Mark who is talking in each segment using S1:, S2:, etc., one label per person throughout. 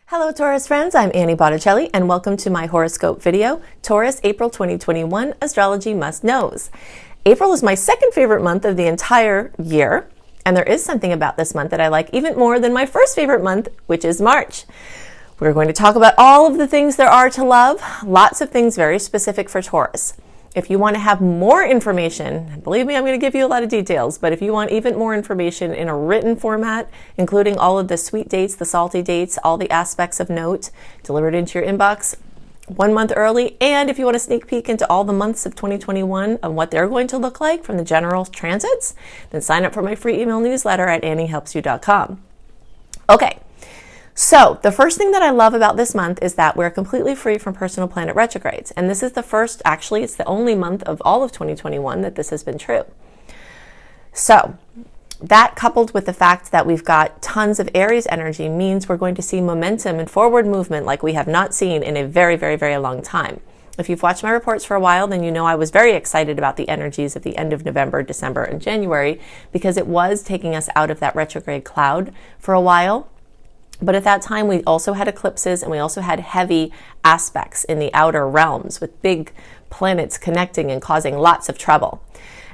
S1: Hello Taurus friends, I'm Annie Botticelli and welcome to my horoscope video, Taurus April 2021 Astrology Must Knows. April is my second favorite month of the entire year, and there is something about this month that I like even more than my first favorite month, which is March. We're going to talk about all of the things there are to love, lots of things very specific for Taurus. If you want to have more information, and believe me, I'm going to give you a lot of details, but if you want even more information in a written format, including all of the sweet dates, the salty dates, all the aspects of note delivered into your inbox 1 month early, and if you want a sneak peek into all the months of 2021 and what they're going to look like from the general transits, then sign up for my free email newsletter at anniehelpsyou.com. Okay. So the first thing that I love about this month is that we're completely free from personal planet retrogrades. And this is the first, actually, it's the only month of all of 2021 that this has been true. So that coupled with the fact that we've got tons of Aries energy means we're going to see momentum and forward movement like we have not seen in a very, very, very long time. If you've watched my reports for a while, then you know I was very excited about the energies at the end of November, December, and January because it was taking us out of that retrograde cloud for a while. But at that time, we also had eclipses and we also had heavy aspects in the outer realms with big planets connecting and causing lots of trouble.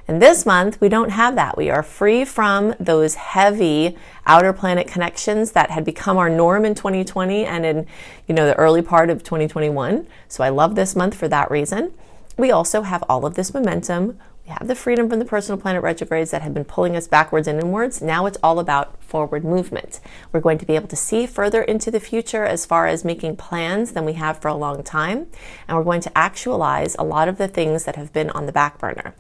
S1: And this month, we don't have that. We are free from those heavy outer planet connections that had become our norm in 2020 and in, the early part of 2021. So I love this month for that reason. We also have all of this momentum. We have the freedom from the personal planet retrogrades that have been pulling us backwards and inwards. Now it's all about forward movement. We're going to be able to see further into the future as far as making plans than we have for a long time. And we're going to actualize a lot of the things that have been on the back burner.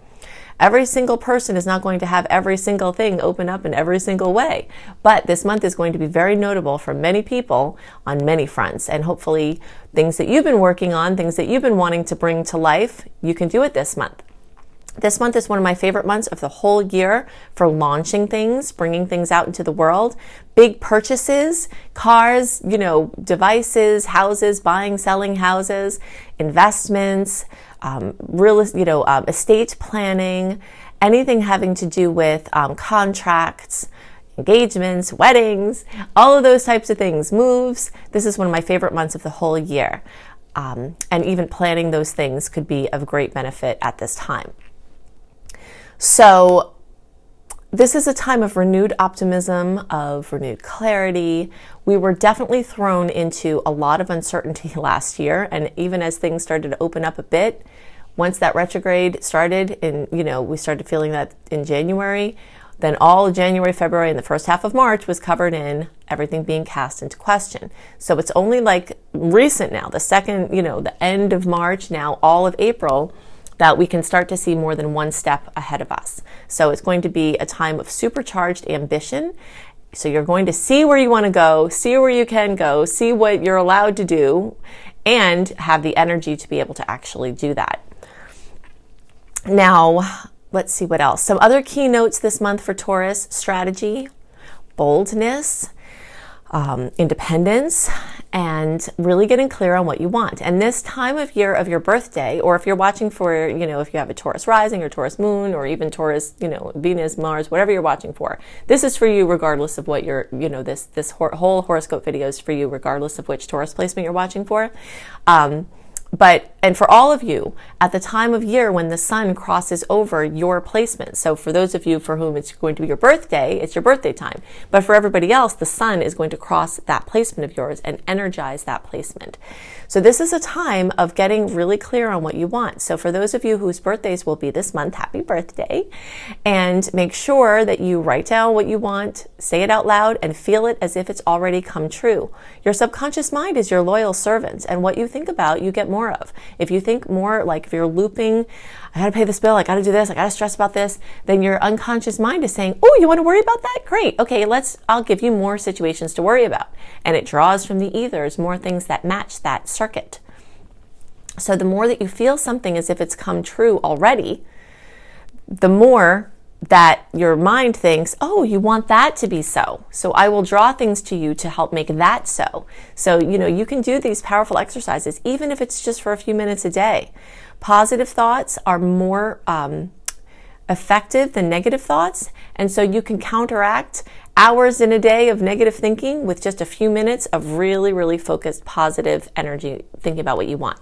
S1: Every single person is not going to have every single thing open up in every single way. But this month is going to be very notable for many people on many fronts. And hopefully things that you've been working on, things that you've been wanting to bring to life, you can do it this month. This month is one of my favorite months of the whole year for launching things, bringing things out into the world, big purchases, cars, devices, houses, buying, selling houses, investments, estate planning, anything having to do with contracts, engagements, weddings, all of those types of things, moves. This is one of my favorite months of the whole year. And even planning those things could be of great benefit at this time. So this is a time of renewed optimism, of renewed clarity. We were definitely thrown into a lot of uncertainty last year. And even as things started to open up a bit, once that retrograde started and, we started feeling that in January, then all of January, February, and the first half of March was covered in everything being cast into question. So it's only like recent now, the second, the end of March, now all of April, that we can start to see more than one step ahead of us. So it's going to be a time of supercharged ambition. So you're going to see where you want to go, see where you can go, see what you're allowed to do, and have the energy to be able to actually do that. Now, let's see what else. Some other keynotes this month for Taurus: strategy, boldness, independence, and really getting clear on what you want. And this time of year of your birthday, or if you're watching for, if you have a Taurus rising or Taurus moon, or even Taurus, Venus, Mars, whatever you're watching for, this is for you regardless of what your, this whole horoscope video is for you regardless of which Taurus placement you're watching for. And for all of you, at the time of year when the sun crosses over your placement, so for those of you for whom it's going to be your birthday, it's your birthday time. But for everybody else, the sun is going to cross that placement of yours and energize that placement. So this is a time of getting really clear on what you want. So for those of you whose birthdays will be this month, happy birthday. And make sure that you write down what you want, say it out loud, and feel it as if it's already come true. Your subconscious mind is your loyal servant, and what you think about, you get more of. If you think more like if you're looping, I got to pay this bill, I got to do this, I got to stress about this, then your unconscious mind is saying, oh, you want to worry about that? Great. Okay, I'll give you more situations to worry about. And it draws from the ethers more things that match that circuit. So the more that you feel something as if it's come true already, the more that your mind thinks, oh, you want that to be so. So I will draw things to you to help make that so. So, you can do these powerful exercises, even if it's just for a few minutes a day. Positive thoughts are more effective than negative thoughts. And so you can counteract hours in a day of negative thinking with just a few minutes of really, really focused, positive energy, thinking about what you want.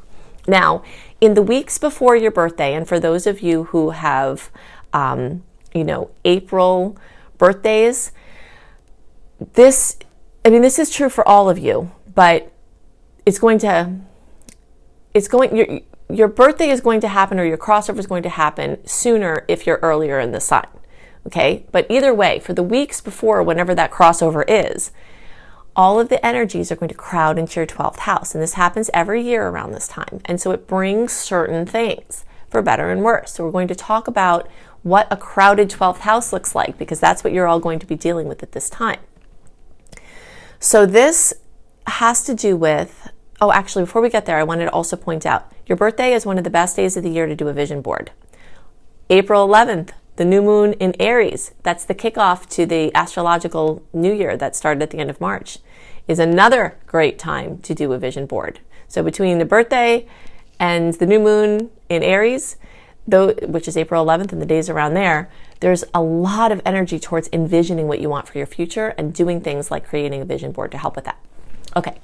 S1: Now, in the weeks before your birthday, and for those of you who have, April birthdays, this is true for all of you, but your birthday is going to happen, or your crossover is going to happen sooner if you're earlier in the sign. Okay? But either way, for the weeks before, whenever that crossover is, all of the energies are going to crowd into your 12th house. And this happens every year around this time. And so it brings certain things, for better and worse. So we're going to talk about what a crowded 12th house looks like, because that's what you're all going to be dealing with at this time. So this has to do with, actually, before we get there, I wanted to also point out, your birthday is one of the best days of the year to do a vision board. April 11th, the new moon in Aries, that's the kickoff to the astrological new year that started at the end of March, is another great time to do a vision board. So between the birthday and the new moon in Aries, which is April 11th and the days around there, there's a lot of energy towards envisioning what you want for your future and doing things like creating a vision board to help with that. Okay,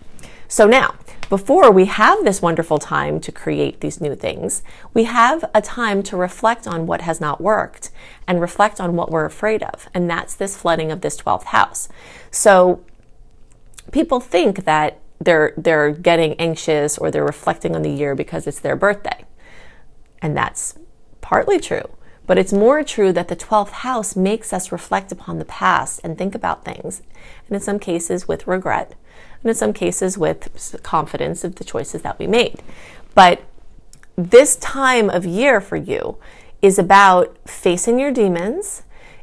S1: so now, before we have this wonderful time to create these new things, we have a time to reflect on what has not worked and reflect on what we're afraid of. And that's this flooding of this 12th house. So people think that they're getting anxious or they're reflecting on the year because it's their birthday. And that's partly true. But it's more true that the 12th house makes us reflect upon the past and think about things. And in some cases with regret. And in some cases with confidence of the choices that we made. But this time of year for you is about facing your demons.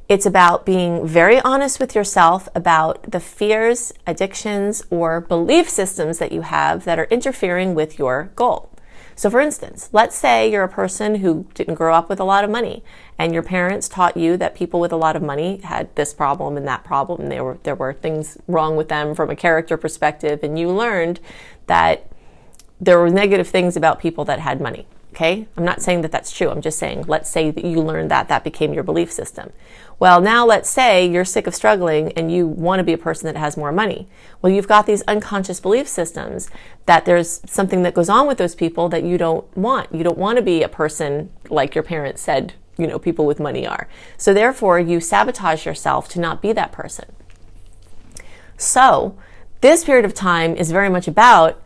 S1: It's about being very honest with yourself about the fears, addictions, or belief systems that you have that are interfering with your goal. So for instance, let's say you're a person who didn't grow up with a lot of money and your parents taught you that people with a lot of money had this problem and that problem, and there were things wrong with them from a character perspective, and you learned that there were negative things about people that had money. Okay? I'm not saying that that's true. I'm just saying, let's say that you learned that became your belief system. Well, now let's say you're sick of struggling and you want to be a person that has more money. Well, you've got these unconscious belief systems that there's something that goes on with those people that you don't want. You don't want to be a person like your parents said, people with money are. So therefore, you sabotage yourself to not be that person. So this period of time is very much about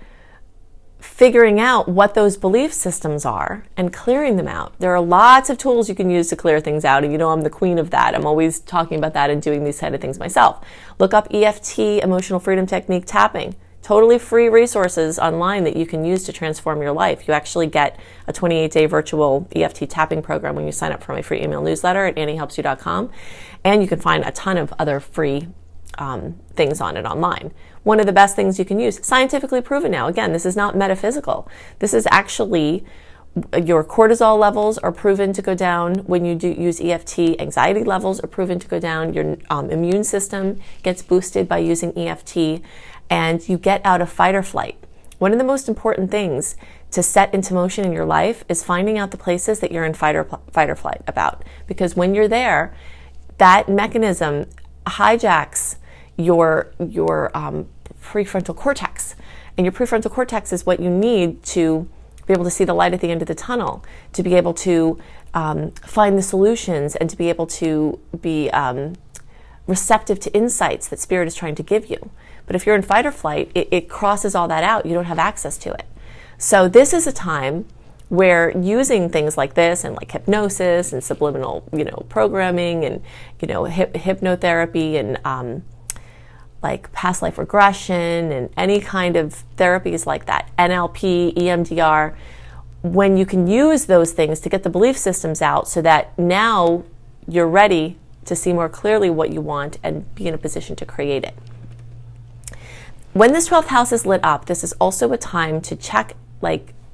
S1: figuring out what those belief systems are and clearing them out. There are lots of tools you can use to clear things out, and I'm the queen of that. I'm always talking about that and doing these kind of things myself. Look up EFT, Emotional Freedom Technique tapping. Totally free resources online that you can use to transform your life. You actually get a 28-day virtual EFT tapping program when you sign up for my free email newsletter at anniehelpsyou.com, and you can find a ton of other free things on it online. One of the best things you can use, scientifically proven now. Again, this is not metaphysical. This is actually, your cortisol levels are proven to go down when you do use EFT. Anxiety levels are proven to go down. Your immune system gets boosted by using EFT, and you get out of fight or flight. One of the most important things to set into motion in your life is finding out the places that you're in fight or flight about. Because when you're there, that mechanism hijacks your prefrontal cortex. And your prefrontal cortex is what you need to be able to see the light at the end of the tunnel, to be able to find the solutions, and to be able to be receptive to insights that Spirit is trying to give you. But if you're in fight or flight, it crosses all that out. You don't have access to it. So this is a time where using things like this and like hypnosis and subliminal, programming and, hypnotherapy and like past life regression and any kind of therapies like that, NLP, EMDR, when you can use those things to get the belief systems out so that now you're ready to see more clearly what you want and be in a position to create it. When this 12th house is lit up, this is also a time to check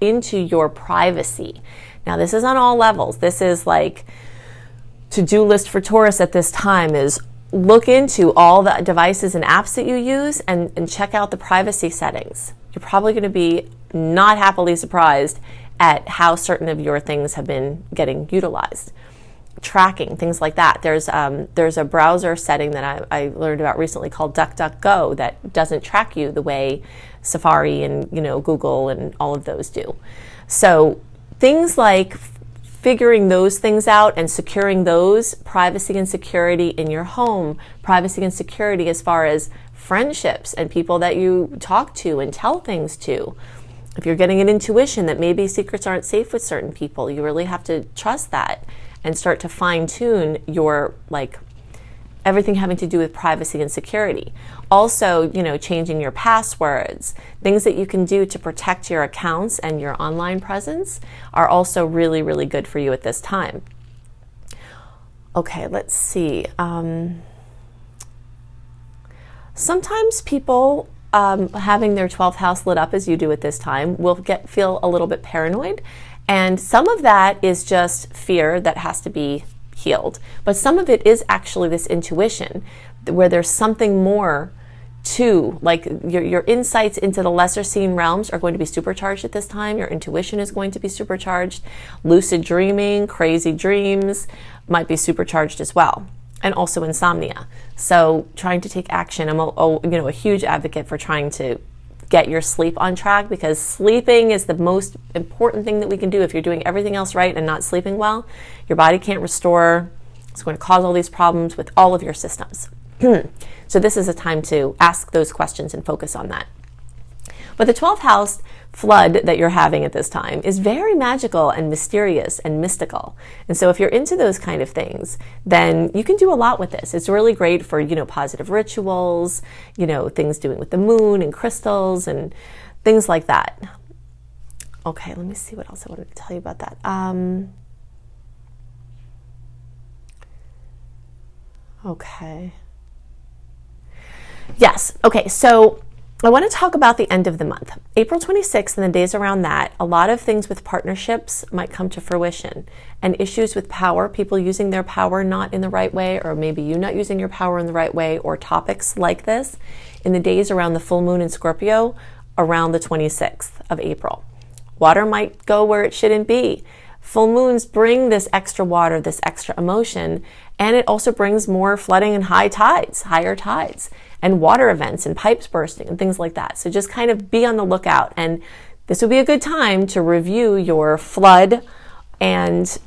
S1: into your privacy. Now, this is on all levels. This is like to-do list for Taurus at this time is look into all the devices and apps that you use and check out the privacy settings. You're probably going to be not happily surprised at how certain of your things have been getting utilized. tracking, things like that. There's a browser setting that I learned about recently called DuckDuckGo that doesn't track you the way Safari and Google and all of those do. So things like figuring those things out and securing those, privacy and security in your home, privacy and security as far as friendships and people that you talk to and tell things to. If you're getting an intuition that maybe secrets aren't safe with certain people, you really have to trust that and start to fine-tune your, everything having to do with privacy and security. Also, changing your passwords, things that you can do to protect your accounts and your online presence are also really, really good for you at this time. Okay, let's see. Sometimes people having their 12th house lit up as you do at this time will feel a little bit paranoid. And some of that is just fear that has to be healed. But some of it is actually this intuition where there's something more to, your insights into the lesser seen realms are going to be supercharged at this time. Your intuition is going to be supercharged. Lucid dreaming, crazy dreams might be supercharged as well. And also insomnia. So trying to take action. I'm a huge advocate for trying to get your sleep on track, because sleeping is the most important thing that we can do. If you're doing everything else right and not sleeping well, your body can't restore. It's going to cause all these problems with all of your systems. So this is a time to ask those questions and focus on that. But the 12th house flood that you're having at this time is very magical and mysterious and mystical. And so if you're into those kind of things, then you can do a lot with this. It's really great for, positive rituals, things doing with the moon and crystals and things like that. Okay, let me see what else I wanted to tell you about that. Okay. Yes. Okay, so I want to talk about the end of the month. April 26th and the days around that, a lot of things with partnerships might come to fruition, and issues with power, people using their power not in the right way, or maybe you not using your power in the right way, or topics like this in the days around the full moon in Scorpio around the 26th of April. Water might go where it shouldn't be. Full moons bring this extra water, this extra emotion, and it also brings more flooding and higher tides, and water events and pipes bursting and things like that. So just kind of be on the lookout. And this would be a good time to review your flood and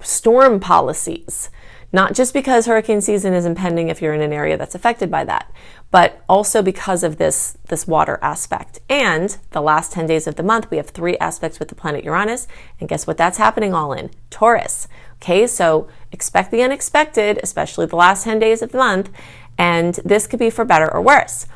S1: storm policies. Not just because hurricane season is impending if you're in an area that's affected by that, but also because of this water aspect. And the last 10 days of the month, we have 3 aspects with the planet Uranus. And guess what that's happening all in? Taurus. Okay, so expect the unexpected, especially the last 10 days of the month. And this could be for better or worse.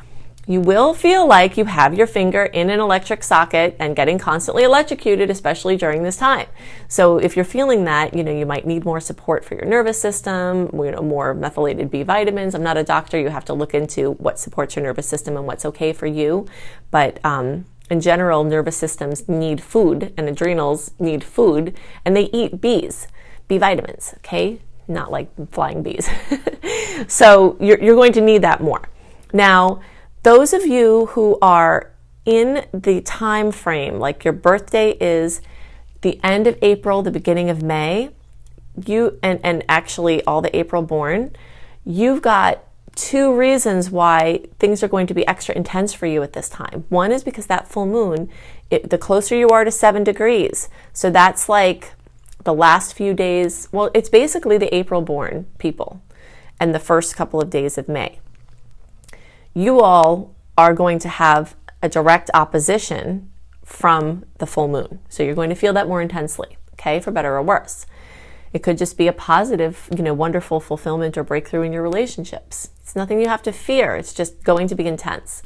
S1: You will feel like you have your finger in an electric socket and getting constantly electrocuted, especially during this time. So if you're feeling that, you might need more support for your nervous system, more methylated B vitamins. I'm not a doctor. You have to look into what supports your nervous system and what's okay for you. But in general, nervous systems need food and adrenals need food, and they eat bees, B vitamins, okay? Not like flying bees. So you're going to need that more. Now, those of you who are in the time frame, like your birthday is the end of April, the beginning of May, and actually all the April born, you've got 2 reasons why things are going to be extra intense for you at this time. One is because that full moon, the closer you are to 7 degrees, so that's like the last few days, well, it's basically the April born people and the first couple of days of May. You all are going to have a direct opposition from the full moon. So you're going to feel that more intensely, okay, for better or worse. It could just be a positive, wonderful fulfillment or breakthrough in your relationships. It's nothing you have to fear. It's just going to be intense.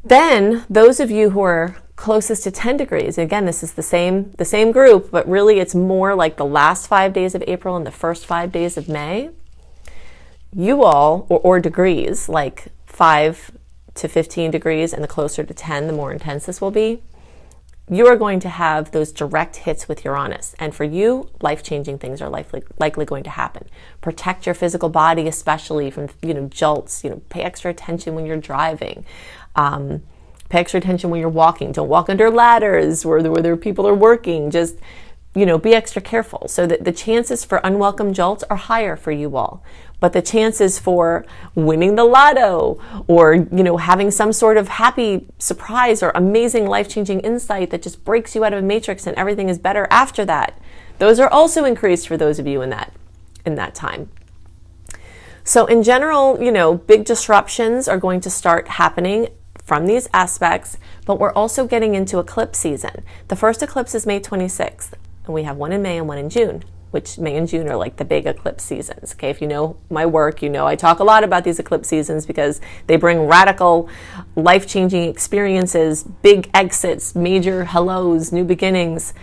S1: Then those of you who are closest to 10 degrees, again, this is the same group, but really it's more like the last 5 days of April and the first 5 days of May. You all, or degrees, like 5 to 15 degrees, and the closer to 10, the more intense this will be, you are going to have those direct hits with Uranus. And for you, life-changing things are likely going to happen. Protect your physical body, especially from, jolts. Pay extra attention when you're driving. Pay extra attention when you're walking. Don't walk under ladders where people are working. Just, be extra careful, so that the chances for unwelcome jolts are higher for you all. But the chances for winning the lotto or, having some sort of happy surprise or amazing life-changing insight that just breaks you out of a matrix and everything is better after that, those are also increased for those of you in that time. So in general, big disruptions are going to start happening from these aspects, but we're also getting into eclipse season. The first eclipse is May 26th, and we have one in May and one in June, which May and June are like the big eclipse seasons. Okay, if you know my work, I talk a lot about these eclipse seasons because they bring radical, life-changing experiences, big exits, major hellos, new beginnings.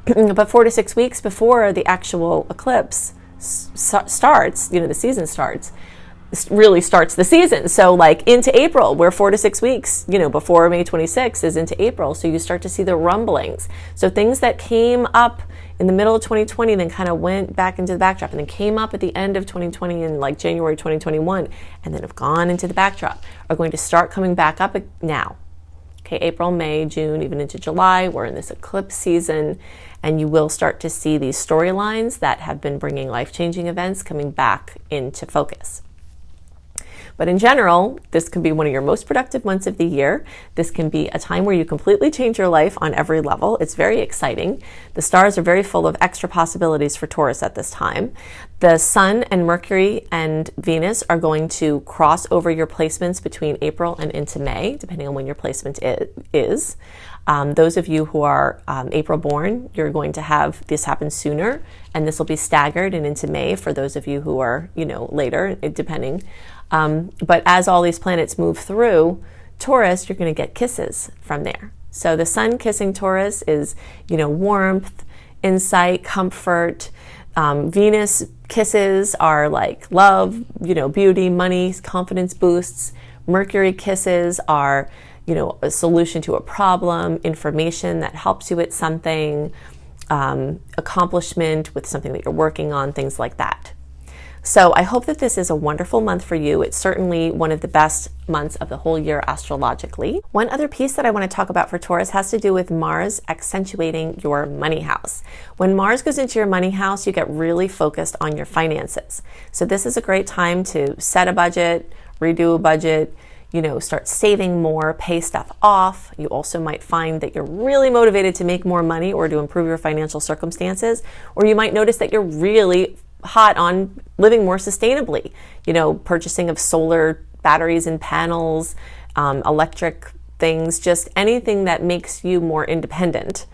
S1: But 4 to 6 weeks before the actual eclipse starts, the season starts, really starts the season. So like into April, we're 4 to 6 weeks, before May 26th is into April. So you start to see the rumblings. So things that came up in the middle of 2020, then kind of went back into the backdrop, and then came up at the end of 2020 in like January 2021, and then have gone into the backdrop, are going to start coming back up now. Okay, April, May, June, even into July, we're in this eclipse season, and you will start to see these storylines that have been bringing life-changing events coming back into focus. But in general, this can be one of your most productive months of the year. This can be a time where you completely change your life on every level. It's very exciting. The stars are very full of extra possibilities for Taurus at this time. The Sun and Mercury and Venus are going to cross over your placements between April and into May, depending on when your placement is. Those of you who are April born, you're going to have this happen sooner, and this will be staggered and into May for those of you who are, later, depending. But as all these planets move through Taurus, you're going to get kisses from there. So the Sun kissing Taurus is, warmth, insight, comfort. Venus kisses are like love, beauty, money, confidence boosts. Mercury kisses are, a solution to a problem, information that helps you at something, accomplishment with something that you're working on, things like that. So I hope that this is a wonderful month for you. It's certainly one of the best months of the whole year astrologically. One other piece that I want to talk about for Taurus has to do with Mars accentuating your money house. When Mars goes into your money house, you get really focused on your finances. So this is a great time to set a budget, redo a budget, start saving more, pay stuff off. You also might find that you're really motivated to make more money or to improve your financial circumstances, or you might notice that you're really hot on living more sustainably, purchasing of solar batteries and panels, electric things, just anything that makes you more independent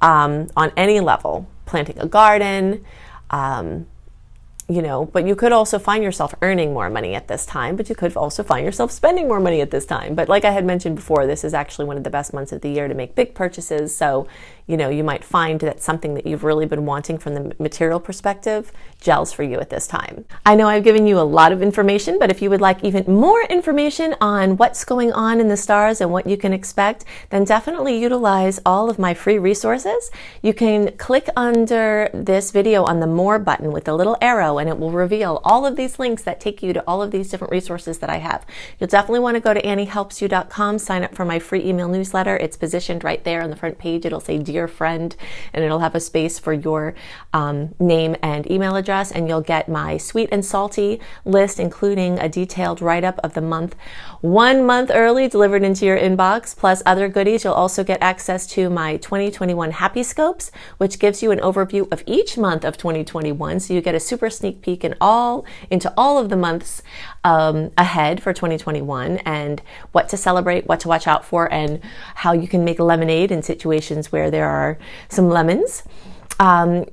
S1: on any level, planting a garden, but you could also find yourself earning more money at this time, but you could also find yourself spending more money at this time. But like I had mentioned before, this is actually one of the best months of the year to make big purchases. So, you might find that something that you've really been wanting from the material perspective gels for you at this time. I know I've given you a lot of information, but if you would like even more information on what's going on in the stars and what you can expect, then definitely utilize all of my free resources. You can click under this video on the More button with the little arrow, and it will reveal all of these links that take you to all of these different resources that I have. You'll definitely want to go to anniehelpsyou.com, sign up for my free email newsletter. It's positioned right there on the front page. It'll say Dear Friend, and it'll have a space for your name and email address, and you'll get my sweet and salty list, including a detailed write-up of the month, 1 month early, delivered into your inbox, plus other goodies. You'll also get access to my 2021 Happy Scopes, which gives you an overview of each month of 2021, so you get a super sneak peek into all of the months ahead for 2021, and what to celebrate, what to watch out for, and how you can make lemonade in situations where there are some lemons.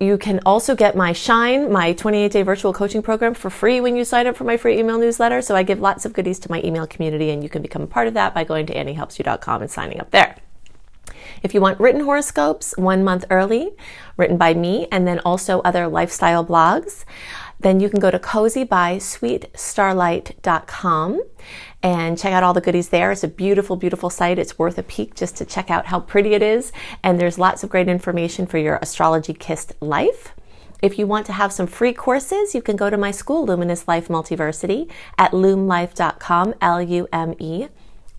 S1: You can also get my Shine, my 28-day virtual coaching program, for free when you sign up for my free email newsletter. So I give lots of goodies to my email community, and you can become a part of that by going to anniehelpsyou.com and signing up there. If you want written horoscopes 1 month early, written by me, and then also other lifestyle blogs, then you can go to cozybysweetstarlight.com and check out all the goodies there. It's a beautiful, beautiful site. It's worth a peek just to check out how pretty it is. And there's lots of great information for your astrology-kissed life. If you want to have some free courses, you can go to my school, Luminous Life Multiversity, at lumelife.com, LUME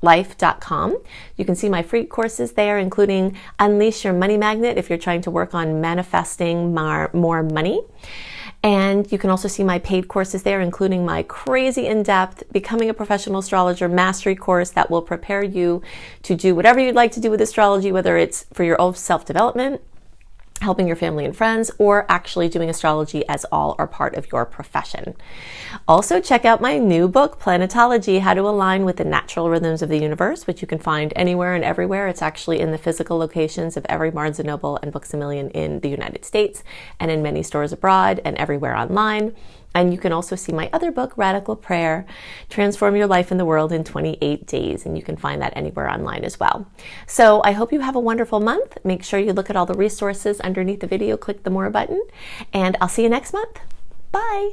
S1: LUMINOUSLife.com. You can see my free courses there, including Unleash Your Money Magnet if you're trying to work on manifesting more money. And you can also see my paid courses there, including my crazy in-depth Becoming a Professional Astrologer Mastery course that will prepare you to do whatever you'd like to do with astrology, whether it's for your own self-development, helping your family and friends, or actually doing astrology as all or part of your profession. Also, check out my new book, Planetology, How to Align with the Natural Rhythms of the Universe, which you can find anywhere and everywhere. It's actually in the physical locations of every Barnes & Noble and Books A Million in the United States, and in many stores abroad, and everywhere online. And you can also see my other book, Radical Prayer, Transform Your Life in the World in 28 Days. And you can find that anywhere online as well. So I hope you have a wonderful month. Make sure you look at all the resources underneath the video, click the More button, and I'll see you next month. Bye.